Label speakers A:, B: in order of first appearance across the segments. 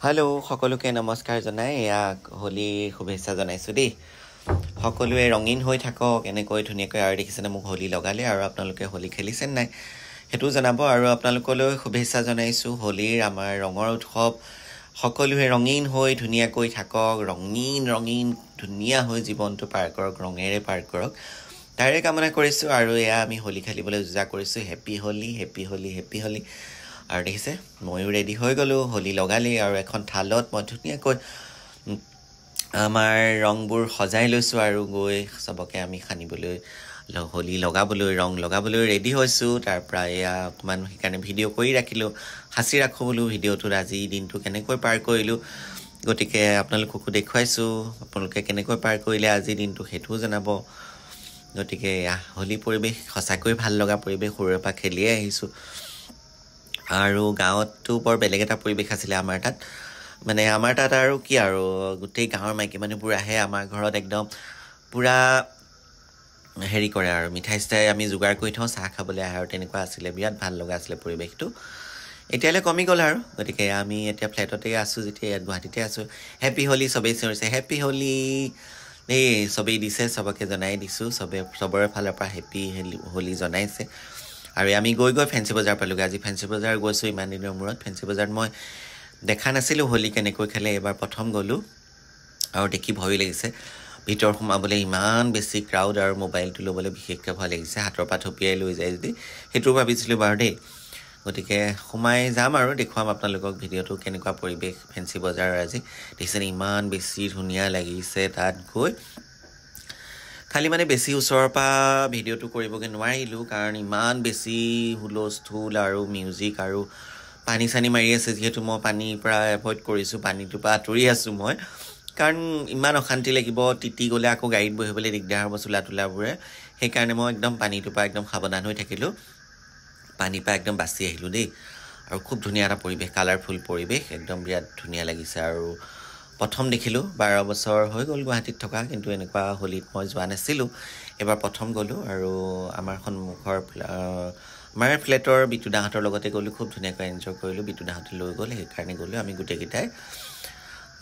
A: hello' সকলোকে নমস্কাৰ জনাই হোলীৰ শুভেচ্ছা জনাইছোঁ দেই সকলোৱে ৰঙীন হৈ থাকক এনেকৈ ধুনীয়াকৈ আৰু দেখিছেনে মোক হোলী লগালে আৰু আপোনালোকে হোলী খেলিছে নাই সেইটো জনাব আৰু আপোনালোকলৈ শুভেচ্ছা জনাইছোঁ হোলীৰ আমাৰ ৰঙৰ উৎসৱ সকলোৱে ৰঙীন হৈ ধুনীয়াকৈ থাকক ৰঙীন ধুনীয়া হৈ জীৱনটো পাৰ কৰক ৰঙেৰে পাৰ কৰক তাৰে কামনা কৰিছোঁ আৰু আমি হোলী খেলিবলৈ যোজা কৰিছোঁ হেপী হোলী আৰু দেখিছে ময়ো ৰেডি হৈ গ'লোঁ হোলী লগালেই আৰু এখন থালত মই ধুনীয়াকৈ আমাৰ ৰংবোৰ সজাই লৈছোঁ আৰু গৈ চবকে আমি সানিবলৈ হোলী লগাবলৈ ৰং লগাবলৈ ৰেডি হৈছোঁ তাৰপৰা অকণমান সেইকাৰণে ভিডিঅ' কৰি ৰাখিলোঁ সাঁচি ৰাখোঁ বোলো ভিডিঅ'টোত আজি দিনটো কেনেকৈ পাৰ কৰিলোঁ গতিকে আপোনালোককো দেখুৱাইছোঁ আপোনালোকে কেনেকৈ পাৰ কৰিলে আজি দিনটো সেইটোও জনাব গতিকে হোলী পৰিৱেশ সঁচাকৈ ভাল লগা পৰিৱেশ সৰুৰে পৰা খেলিয়ে আহিছোঁ আৰু গাঁৱততো বৰ বেলেগ এটা পৰিৱেশ আছিলে আমাৰ তাত মানে আমাৰ তাত আৰু কি আৰু গোটেই গাঁৱৰ মাইকী মানুহবোৰ আহে আমাৰ ঘৰত একদম পূৰা হেৰি কৰে আৰু মিঠাই চিঠাই আমি যোগাৰ কৰি থওঁ চাহ খাবলৈ আহে আৰু তেনেকুৱা আছিলে বিৰাট ভাল লগা আছিলে পৰিৱেশটো এতিয়ালৈ কমি গ'ল আৰু গতিকে আমি এতিয়া ফ্লেটতে আছোঁ যেতিয়া ইয়াত গুৱাহাটীতে আছোঁ হেপী হোলী চবেই চিঞৰিছে হেপী হোলী এই চবেই দিছে চবকে জনাই দিছোঁ চবৰে ফালৰ পৰা হেপী হোলী জনাইছে আৰু আমি গৈ ফেঞ্চি বজাৰ পালোঁগৈ আজি ফেঞ্চি বজাৰ গৈছোঁ ইমান দিনৰ মূৰত ফেঞ্চি বজাৰত মই দেখা নাছিলোঁ হোলী কেনেকৈ খেলে এইবাৰ প্ৰথম গ'লোঁ আৰু দেখি ভয় লাগিছে ভিতৰ সোমাবলৈ ইমান বেছি ক্ৰাউড আৰু মোবাইলটো ল'বলৈ বিশেষকৈ ভয় লাগিছে হাতৰ পৰা থপিয়াই লৈ যায় যদি সেইটো ভাবিছিলোঁ বাৰু দেই গতিকে সোমাই যাম আৰু দেখুৱাম আপোনালোকক ভিডিঅ'টো কেনেকুৱা পৰিৱেশ ফেঞ্চি বজাৰৰ আজি দেখিছেনে ইমান বেছি ধুনীয়া লাগিছে তাত গৈ খালি মানে বেছি ওচৰৰ পৰা ভিডিঅ'টো কৰিবগৈ নোৱাৰিলোঁ কাৰণ ইমান বেছি হুলস্থুল আৰু মিউজিক আৰু পানী চানী মাৰি আছে যিহেতু মই পানীৰ পৰা এভইড কৰিছোঁ পানীটোৰ পৰা আঁতৰি আছোঁ মই কাৰণ ইমান অশান্তি লাগিব তিতি গ'লে আকৌ গাড়ীত বহিবলৈ দিগদাৰ হ'ব চোলা তোলাবোৰে সেইকাৰণে মই একদম পানীটোৰ পৰা একদম সাৱধান হৈ থাকিলোঁ পানীৰ পৰা একদম বাচি আহিলোঁ দেই আৰু খুব ধুনীয়া এটা পৰিৱেশ কালাৰফুল পৰিৱেশ একদম বিৰাট ধুনীয়া লাগিছে আৰু প্ৰথম দেখিলোঁ 12 বছৰ হৈ গ'ল গুৱাহাটীত থকা কিন্তু এনেকুৱা হোলীত মই যোৱা নাছিলোঁ এবাৰ প্ৰথম গ'লোঁ আৰু আমাৰ সন্মুখৰ আমাৰ ফ্লেটৰ বিতুদাহঁতৰ লগতে গ'লোঁ খুব ধুনীয়াকৈ এনজয় কৰিলোঁ বিতুদাহঁতে লৈ গ'ল সেইকাৰণে গ'লোঁ আমি গোটেইকেইটাই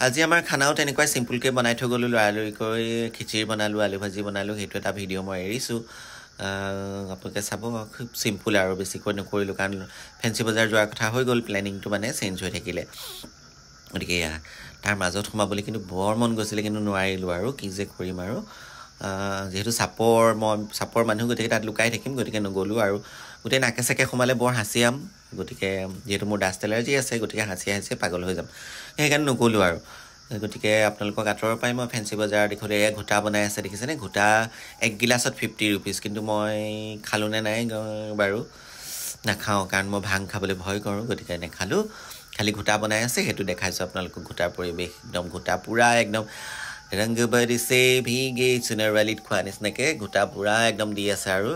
A: আজি আমাৰ খানাও তেনেকুৱাই চিম্পুলকৈ বনাই থৈ গ'লোঁ লৰালৰিকৈ খিচিৰি বনালোঁ আলু ভাজি বনালোঁ সেইটো এটা ভিডিঅ' মই এৰিছোঁ আপোনালোকে চাব খুব চিম্পুল আৰু বেছিকৈ নকৰিলোঁ কাৰণ ফেঞ্চি বজাৰ যোৱাৰ কথা হৈ গ'ল প্লেনিংটো মানে চেঞ্জ হৈ থাকিলে গতিকে তাৰ মাজত সোমাবলৈ কিন্তু বৰ মন গৈছিলে কিন্তু নোৱাৰিলোঁ আৰু কি যে কৰিম আৰু যিহেতু চাপৰ মানুহ গতিকে তাত লুকাই থাকিম গতিকে নগ'লোঁ আৰু গোটেই নাকে চাকে সোমালে বৰ হাঁচিয়াম গতিকে যিহেতু মোৰ ডাষ্ট এলাৰ্জি আছে গতিকে হাঁচিয়াই পাগল হৈ যাম সেইকাৰণে নগ'লোঁ আৰু গতিকে আপোনালোকক আঁতৰৰ পৰাই মই ফেঞ্চি বজাৰ দেখোঁতে ঘোটা বনাই আছে দেখিছেনে ঘোটা 1 গিলাচত 50 ৰুপিজ কিন্তু মই খালোঁ নে নাই বাৰু নাখাওঁ কাৰণ মই ভাং খাবলৈ ভয় কৰোঁ গতিকে নেখালোঁ খালি ঘোটা বনাই আছে সেইটো দেখাইছোঁ আপোনালোকক ঘোটাৰ পৰিৱেশ একদম ঘোটা পূৰা একদম ৰংগ বৰিছে ভিগে চুনাৰৱালীত খোৱা নিচিনাকৈ ঘোটা পূৰা একদম দি আছে আৰু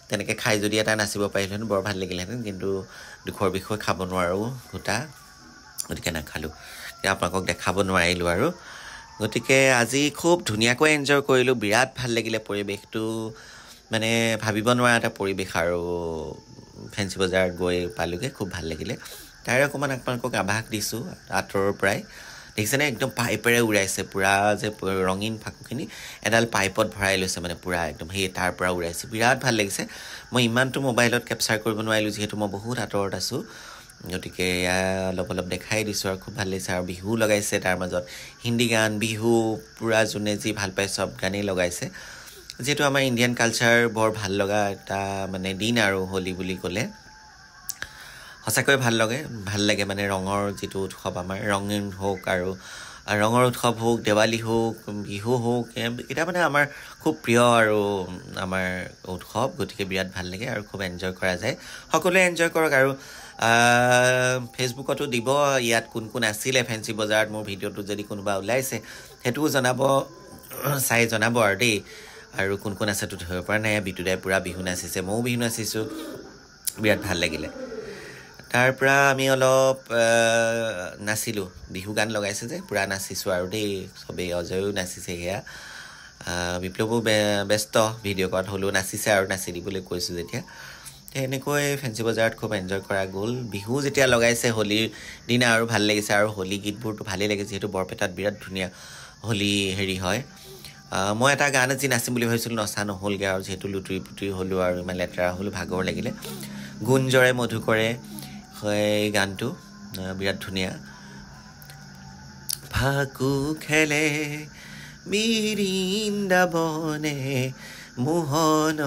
A: তেনেকৈ খাই যদি এটা নাচিব পাৰিলেহেঁতেন বৰ ভাল লাগিলেহেঁতেন কিন্তু দুখৰ বিষয়ে খাব নোৱাৰোঁ ঘোটা গতিকে নাখালোঁ আপোনালোকক দেখাব নোৱাৰিলোঁ আৰু গতিকে আজি খুব ধুনীয়াকৈ এনজয় কৰিলোঁ বিৰাট ভাল লাগিলে পৰিৱেশটো মানে ভাবিব নোৱাৰা এটা পৰিৱেশ আৰু ফেঞ্চি বজাৰত গৈ পালোঁগৈ খুব ভাল লাগিলে তাৰে অকণমান আপোনালোকক আভাস দিছোঁ আঁতৰৰ পৰাই দেখিছেনে একদম পাইপেৰে উৰাইছে পূৰা যে ৰঙীন ফাকুখিনি এডাল পাইপত ভৰাই লৈছে মানে পূৰা একদম সেই তাৰ পৰা উৰাইছে বিৰাট ভাল লাগিছে মই ইমানটো মোবাইলত কেপচাৰ কৰিব নোৱাৰিলোঁ যিহেতু মই বহুত আঁতৰত আছোঁ গতিকে অলপ দেখাই দিছোঁ আৰু খুব ভাল লাগিছে আৰু বিহু লগাইছে তাৰ মাজত হিন্দী গান বিহু পূৰা যোনে যি ভাল পায় চব গানেই লগাইছে যিহেতু আমাৰ ইণ্ডিয়ান কালচাৰ বৰ ভাল লগা এটা মানে দিন আৰু হোলী বুলি ক'লে সঁচাকৈ ভাল লাগে মানে ৰঙৰ যিটো উৎসৱ আমাৰ ৰঙীন হওক আৰু ৰঙৰ উৎসৱ হওক দেৱালী হওক বিহু হওক এটা মানে আমাৰ খুব প্ৰিয় আৰু আমাৰ উৎসৱ গতিকে বিৰাট ভাল লাগে আৰু খুব এনজয় কৰা যায় সকলোৱে এনজয় কৰক আৰু ফেচবুকতো দিব ইয়াত কোন আছিলে ফেঞ্চি বজাৰত মোৰ ভিডিঅ'টো যদি কোনোবা ওলাইছে সেইটোও চাই জনাব আৰু দেই আৰু কোন আছেতো ধৰিব পৰা নাই বিতুদাই পূৰা বিহু নাচিছে ময়ো বিহু নাচিছোঁ বিৰাট ভাল লাগিলে তাৰ পৰা আমি অলপ নাচিলোঁ বিহু গান লগাইছে যে পূৰা নাচিছোঁ আৰু দেই চবেই অজয়ো নাচিছে সেয়া বিপ্লৱো ব্যস্ত ভিডিঅ' কলত হ'লেও নাচিছে আৰু নাচি দিবলৈ কৈছোঁ যেতিয়া এনেকৈ ফেঞ্চি বজাৰত খুব এনজয় কৰা গ'ল বিহু যেতিয়া লগাইছে হোলীৰ দিনা আৰু ভাল লাগিছে আৰু হোলী গীতবোৰতো ভালেই লাগে যিহেতু বৰপেটাত বিৰাট ধুনীয়া হোলী হেৰি হয় মই এটা গান আজি নাচিম বুলি ভাবিছিলোঁ নচা নহ'লগৈ আৰু যিহেতু লুতুৰি পুতুৰি হ'লোঁ আৰু ইমান লেতেৰা হ'লোঁ ভাগৰ লাগিলে গুঞ্জৰে মধুকৰে এই গানটো বিৰাট ধুনীয়া ফাকু খেলে বৃন্দাবনে মোহন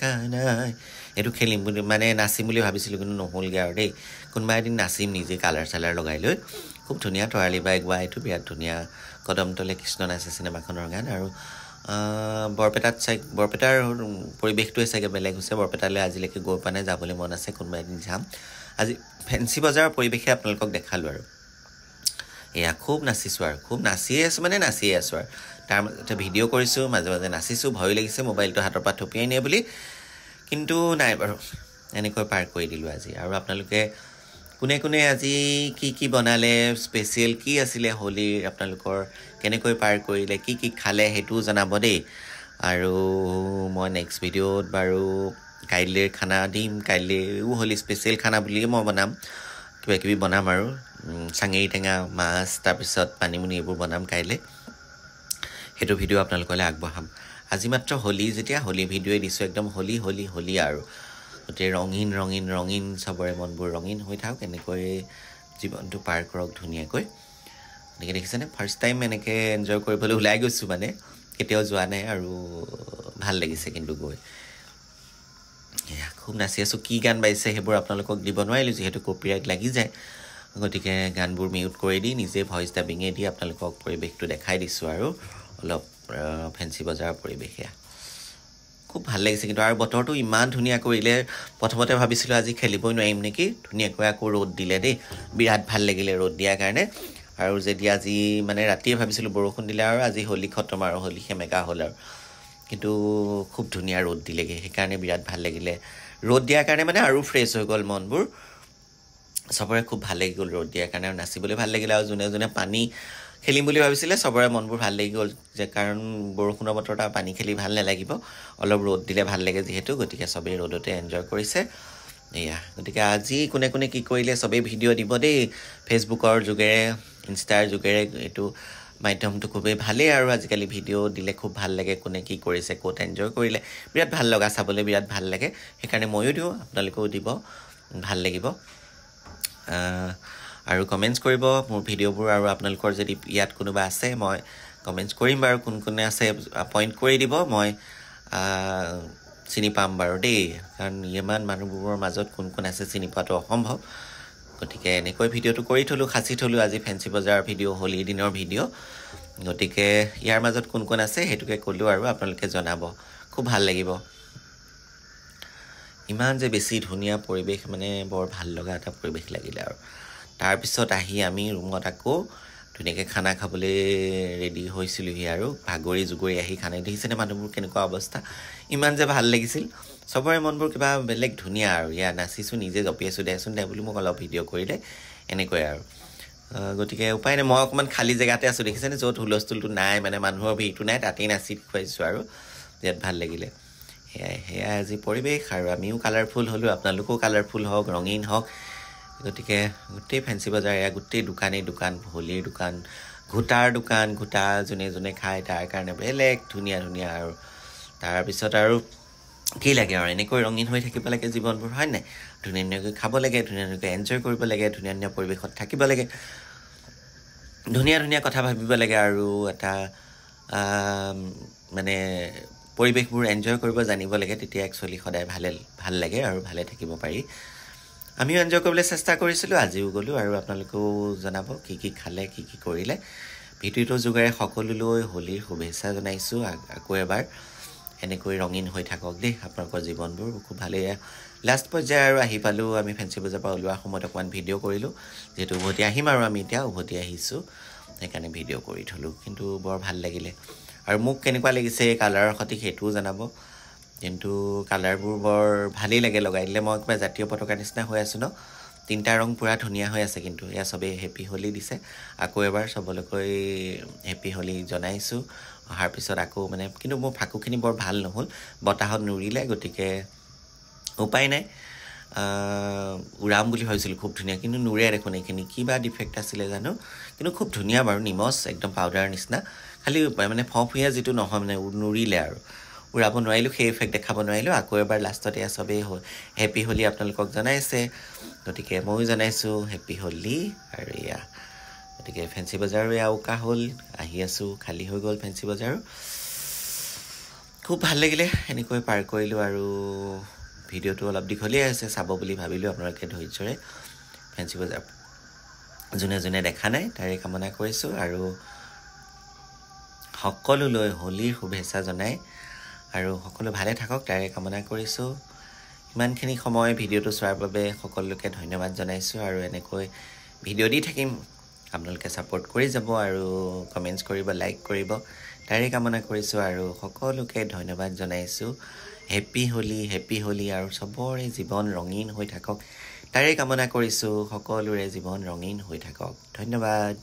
A: কানাই এইটো খেলিম বুলি মানে নাচিম বুলি ভাবিছিলোঁ কিন্তু নহ'লগৈ আৰু দেই কোনোবা এদিন নাচিম নিজে কালাৰ চালাৰ লগাই লৈ খুব ধুনীয়া তৰালি বাই গোৱা এইটো বিৰাট ধুনীয়া কদমতলে কৃষ্ণ নাচে চিনেমাখনৰ গান আৰু বৰপেটাৰ পৰিৱেশটোৱে চাগে বেলেগ হৈছে বৰপেটালৈ আজিলৈকে গৈ পোৱা নাই যাবলৈ মন আছে কোনোবা এদিন যাম আজি ফেঞ্চি বজাৰৰ পৰিৱেশে আপোনালোকক দেখালোঁ আৰু এয়া খুব নাচিছোঁ আৰু খুব নাচিয়ে আছোঁ আৰু তাৰ মাজতে ভিডিঅ' কৰিছোঁ মাজে মাজে নাচিছোঁ ভয় লাগিছে মোবাইলটো হাতৰ পৰা থপিয়াই নিয়ে বুলি কিন্তু নাই বাৰু এনেকৈ পাৰ কৰি দিলোঁ আজি আৰু আপোনালোকে কোনে কোনে আজি কি বনালে স্পেচিয়েল কি আছিলে হোলীৰ আপোনালোকৰ কেনেকৈ পাৰ কৰিলে কি খালে সেইটোও জনাব দেই আৰু মই নেক্সট ভিডিঅ'ত বাৰু কাইলৈৰ খানা দিম কাইলৈও হোলী স্পেচিয়েল খানা বুলিয়ে মই বনাম কিবাকিবি বনাম আৰু চাঙেৰি টেঙা মাছ তাৰপিছত পানীমুনি এইবোৰ বনাম কাইলৈ সেইটো ভিডিঅ' আপোনালোকলৈ আগবঢ়াম আজি মাত্ৰ হোলী যেতিয়া হোলী ভিডিঅ'ই দিছোঁ একদম হোলী আৰু গোটেই ৰঙীন চবৰে মনবোৰ ৰঙীন হৈ থাকক এনেকৈ জীৱনটো পাৰ কৰক ধুনীয়াকৈ এনেকৈ দেখিছেনে ফাৰ্ষ্ট টাইম এনেকৈ এনজয় কৰিবলৈ ওলাই গৈছোঁ মানে কেতিয়াও যোৱা নাই আৰু ভাল লাগিছে কিন্তু গৈ খুব নাচি আছোঁ কি গান বাজিছে সেইবোৰ আপোনালোকক দিব নোৱাৰিলোঁ যিহেতু কপিৰাইট লাগি যায় গতিকে গানবোৰ মিউট কৰি দি নিজে ভইচ ডাবিঙে দি আপোনালোকক পৰিৱেশটো দেখাই দিছোঁ আৰু অলপ ফেঞ্চি বজাৰৰ পৰিৱেশ খুব ভাল লাগিছে কিন্তু আৰু বতৰটো ইমান ধুনীয়া কৰিলে প্ৰথমতে ভাবিছিলোঁ আজি খেলিবই নোৱাৰিম নেকি ধুনীয়াকৈ আকৌ ৰ'দ দিলে দেই বিৰাট ভাল লাগিলে ৰ'দ দিয়াৰ কাৰণে আৰু যেতিয়া আজি মানে ৰাতিয়ে ভাবিছিলোঁ বৰষুণ দিলে আৰু আজি হোলী খতম আৰু হোলী সেমেকা হ'ল আৰু কিন্তু খুব ধুনীয়া ৰ'দ দিলেগৈ সেইকাৰণে বিৰাট ভাল লাগিলে ৰ'দ দিয়াৰ কাৰণে মানে আৰু ফ্ৰেছ হৈ গ'ল মনবোৰ চবৰে খুব ভাল লাগি গ'ল ৰ'দ দিয়াৰ কাৰণে আৰু নাচিবলৈ ভাল লাগিলে আৰু যোনে পানী খেলিম বুলি ভাবিছিলে চবৰে মনবোৰ ভাল লাগি গ'ল যে কাৰণ বৰষুণৰ বতৰত পানী খেলি ভাল নালাগিব অলপ ৰ'দ দিলে ভাল লাগে যিহেতু গতিকে চবেই ৰ'দতে এনজয় কৰিছে গতিকে আজি কোনে কি কৰিলে চবেই ভিডিঅ' দিব দেই ফেচবুকৰ যোগেৰে ইনষ্টাৰ যোগেৰে এইটো মাধ্যমটো খুবেই ভালেই আৰু আজিকালি ভিডিঅ' দিলে খুব ভাল লাগে কোনে কি কৰিছে ক'ত এনজয় কৰিলে বিৰাট ভাল লগা চাবলৈ বিৰাট ভাল লাগে সেইকাৰণে ময়ো দিওঁ আপোনালোকেও দিব ভাল লাগিব আৰু কমেণ্টছ কৰিব মোৰ ভিডিঅ'বোৰ আৰু আপোনালোকৰ যদি ইয়াত কোনোবা আছে মই কমেণ্টছ কৰিম বাৰু কোনে আছে পইণ্ট কৰি দিব মই চিনি পাম বাৰু দেই কাৰণ ইমান মানুহবোৰৰ মাজত কোন আছে চিনি পোৱাটো অসম্ভৱ গতিকে এনেকৈ ভিডিঅ'টো কৰি থ'লোঁ সাঁচি থ'লোঁ আজি ফেঞ্চি বজাৰৰ ভিডিঅ' হোলীৰ দিনৰ ভিডিঅ' গতিকে ইয়াৰ মাজত কোন আছে সেইটোকে ক'লোঁ আৰু আপোনালোকে জনাব খুব ভাল লাগিব ইমান যে বেছি ধুনীয়া পৰিৱেশ মানে বৰ ভাল লগা এটা পৰিৱেশ লাগিলে আৰু তাৰপিছত আহি আমি ৰুমত আকৌ ধুনীয়াকৈ খানা খাবলৈ ৰেডি হৈছিলোঁহি আৰু ভাগৰি জুগৰি আহি খানা দেখিছেনে মানুহবোৰ কেনেকুৱা অৱস্থা ইমান যে ভাল লাগিছিল চবৰে মনবোৰ কিবা বেলেগ ধুনীয়া আৰু নাচিছোঁ নিজে জঁপিয়াইছোঁ দেচোন দে বুলি মোক অলপ ভিডিঅ' কৰিলে এনেকৈ আৰু গতিকে উপায় নাই মই অকণমান খালী জেগাতে আছোঁ দেখিছেনে য'ত হুলস্থুলটো নাই মানে মানুহৰ ভিৰটো নাই তাতেই নাচি খুৱাইছোঁ আৰু বিৰাট ভাল লাগিলে সেয়াই আজি পৰিৱেশ আৰু আমিও কালাৰফুল হ'লোঁ আপোনালোকেও কালাৰফুল হওক ৰঙীন হওক গতিকে গোটেই ফেঞ্চি বজাৰ গোটেই দোকানেই দোকান হোলীৰ দোকান ঘোটা যোনে খায় তাৰ কাৰণে বেলেগ ধুনীয়া আৰু তাৰপিছত আৰু কি লাগে আৰু এনেকৈ ৰঙীন হৈ থাকিব লাগে জীৱনবোৰ হয় নাই ধুনীয়াকৈ খাব লাগে ধুনীয়াকৈ এনজয় কৰিব লাগে ধুনীয়া পৰিৱেশত থাকিব লাগে ধুনীয়া কথা ভাবিব লাগে আৰু এটা মানে পৰিৱেশবোৰ এনজয় কৰিব জানিব লাগে তেতিয়া একচুৱেলি সদায় ভাল লাগে আৰু ভালে থাকিব পাৰি আমিও এনজয় কৰিবলৈ চেষ্টা কৰিছিলোঁ আজিও গ'লোঁ আৰু আপোনালোকেও জনাব কি খালে কি কৰিলে ভিডিঅ'টোৰ যোগেৰে সকলোলৈ হোলীৰ শুভেচ্ছা জনাইছোঁ আকৌ এবাৰ এনেকৈ ৰঙীন হৈ থাকক দেই আপোনালোকৰ জীৱনবোৰ খুব ভালেই লাষ্ট পৰ্যায়ে আৰু আহি পালোঁ আমি ফেঞ্চি বজাৰৰ পৰা ওলোৱাৰ সময়ত অকণমান ভিডিঅ' কৰিলোঁ যিহেতু উভতি আহিম আৰু আমি এতিয়া উভতি আহিছোঁ সেইকাৰণে ভিডিঅ' কৰি থ'লোঁ কিন্তু বৰ ভাল লাগিলে আৰু মোক কেনেকুৱা লাগিছে কালাৰৰ সৈতে সেইটোও জনাব কিন্তু কালাৰবোৰ বৰ ভালেই লাগে লগাই দিলে মই কিবা জাতীয় পতাকাৰ নিচিনা হৈ আছোঁ ন তিনিটা ৰং পূৰা ধুনীয়া হৈ আছে কিন্তু এয়া চবেই হেপী হোলী দিছে আকৌ এবাৰ চবলৈকৈ হেপী হোলী জনাইছোঁ অহাৰ পিছত আকৌ মানে কিন্তু মোৰ ফাকুখিনি বৰ ভাল নহ'ল বতাহত নুৰিলে গতিকে উপায় নাই উৰাম বুলি ভাবিছিলোঁ খুব ধুনীয়া কিন্তু নুৰে দেখোন এইখিনি কিবা ডিফেক্ট আছিলে জানো কিন্তু খুব ধুনীয়া বাৰু নিমজ একদম পাউডাৰ নিচিনা খালি মানে ফফুয়া যিটো নহয় মানে নুৰিলে আৰু উৰাব নোৱাৰিলোঁ সেই ইফেক্ট দেখাব নোৱাৰিলোঁ আকৌ এবাৰ লাষ্টতে চবেই হেপী হোলী আপোনালোকক জনাইছে গতিকে ময়ো জনাইছোঁ হেপী হোলী আৰু এয়া গতিকে ফেঞ্চি বজাৰো এয়া উকা হ'ল আহি আছোঁ খালী হৈ গ'ল ফেঞ্চি বজাৰো খুব ভাল লাগিলে এনেকৈ পাৰ কৰিলোঁ আৰু ভিডিঅ'টো অলপ দীঘলীয়া হৈছে চাব বুলি ভাবিলোঁ আপোনালোকে ধৈৰ্যৰে ফেঞ্চি বজাৰ যোনে যোনে দেখা নাই তাৰে কামনা কৰিছোঁ আৰু সকলোলৈ হোলীৰ শুভেচ্ছা জনাই আৰু সকলো ভালে থাকক তাৰে কামনা কৰিছোঁ ইমানখিনি সময় ভিডিঅ'টো চোৱাৰ বাবে সকলোকে ধন্যবাদ জনাইছোঁ আৰু এনেকৈ ভিডিঅ' দি থাকিম আপোনালোকে ছাপোৰ্ট কৰি যাব আৰু কমেণ্টছ কৰিব লাইক কৰিব তাৰে কামনা কৰিছোঁ আৰু সকলোকে ধন্যবাদ জনাইছোঁ হেপী হোলী আৰু চবৰে জীৱন ৰঙীন হৈ থাকক তাৰে কামনা কৰিছোঁ সকলোৰে জীৱন ৰঙীন হৈ থাকক ধন্যবাদ